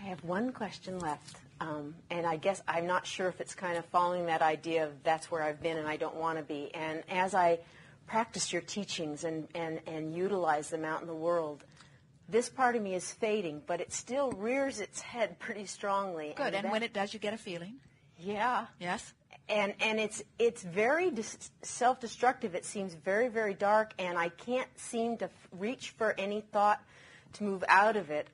have one question left, and I guess I'm not sure if it's kind of following that idea of that's where I've been and I don't want to be. And as I practice your teachings and utilize them out in the world, this part of me is fading, but it still rears its head pretty strongly. Good, and when it does, you get a feeling. Yeah. Yes. And it's very self-destructive. It seems very, very dark, and I can't seem to reach for any thought to move out of it.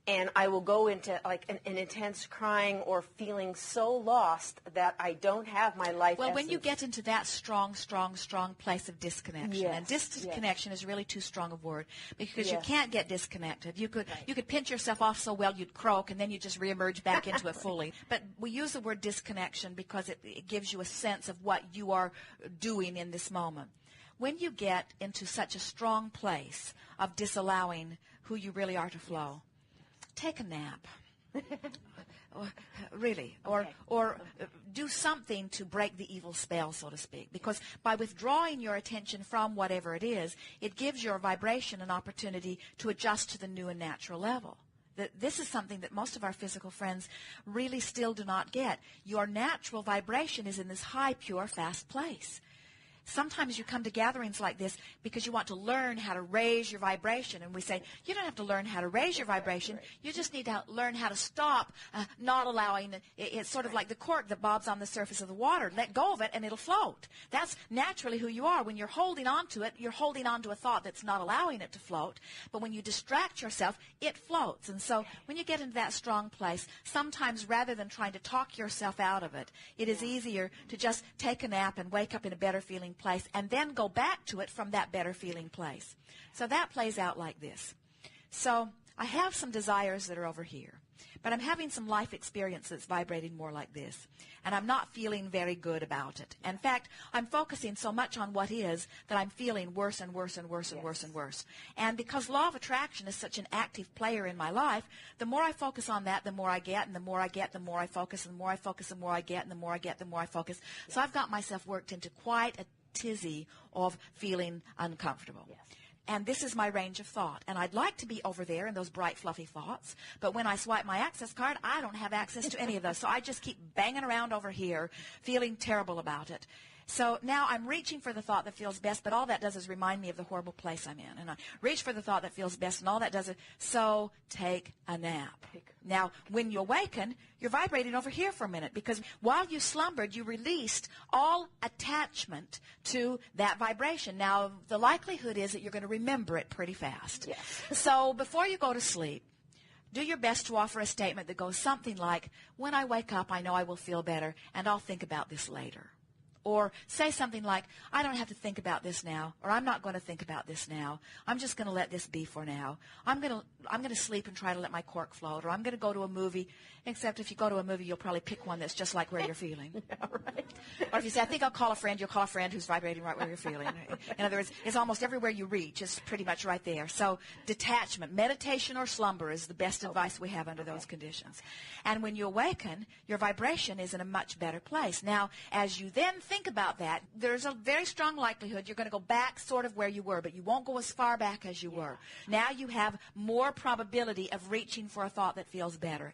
And I will go into like an intense crying or feeling so lost that I don't have my life Well, essence. when you get into that strong place of disconnection, Yes, and disconnection is really too strong a word, because you Yes. can't get disconnected. You could pinch yourself off so well you'd croak, and then you just reemerge back into it fully. But we use the word disconnection because it gives you a sense of what you are doing in this moment. When you get into such a strong place of disallowing who you really are to flow, take a nap. Really. Or do something to break the evil spell, so to speak. Because by withdrawing your attention from whatever it is, it gives your vibration an opportunity to adjust to the new and natural level. This is something that most of our physical friends really still do not get. Your natural vibration is in this high, pure, fast place. Sometimes you come to gatherings like this because you want to learn how to raise your vibration. And we say, you don't have to learn how to raise your vibration. You just need to learn how to stop not allowing it. It's sort of like the cork that bobs on the surface of the water. Let go of it and it'll float. That's naturally who you are. When you're holding on to it, you're holding on to a thought that's not allowing it to float. But when you distract yourself, it floats. And so when you get into that strong place, sometimes rather than trying to talk yourself out of it, it is easier to just take a nap and wake up in a better feeling place and then go back to it from that better feeling place. So that plays out like this. So I have some desires that are over here, but I'm having some life experience that's vibrating more like this, and I'm not feeling very good about it. In fact, I'm focusing so much on what is that I'm feeling worse and worse and worse and worse and worse. And because law of attraction is such an active player in my life, the more I focus on that, the more I get, and the more I get, the more I focus, and the more I focus, the more I get, and the more I get, the more I focus. So I've got myself worked into quite a tizzy of feeling uncomfortable. Yes. And this is my range of thought. And I'd like to be over there in those bright, fluffy thoughts. But when I swipe my access card, I don't have access to any of those. So I just keep banging around over here, feeling terrible about it. So now I'm reaching for the thought that feels best, but all that does is remind me of the horrible place I'm in. And I reach for the thought that feels best, and all that does is, so take a nap. Now, when you awaken, you're vibrating over here for a minute, because while you slumbered, you released all attachment to that vibration. Now, the likelihood is that you're going to remember it pretty fast. Yes. So before you go to sleep, do your best to offer a statement that goes something like, when I wake up, I know I will feel better, and I'll think about this later. Or say something like, I don't have to think about this now, or I'm not going to think about this now. I'm just going to let this be for now. I'm going to sleep and try to let my cork float, or I'm going to go to a movie, except if you go to a movie, you'll probably pick one that's just like where you're feeling. Yeah, right. Or if you say, I think I'll call a friend, you'll call a friend who's vibrating right where you're feeling. In other words, it's almost everywhere you reach. It's pretty much right there. So detachment, meditation or slumber is the best advice we have under those conditions. And when you awaken, your vibration is in a much better place. Now, as you then think about that, there's a very strong likelihood you're going to go back sort of where you were, but you won't go as far back as you were. Now you have more probability of reaching for a thought that feels better.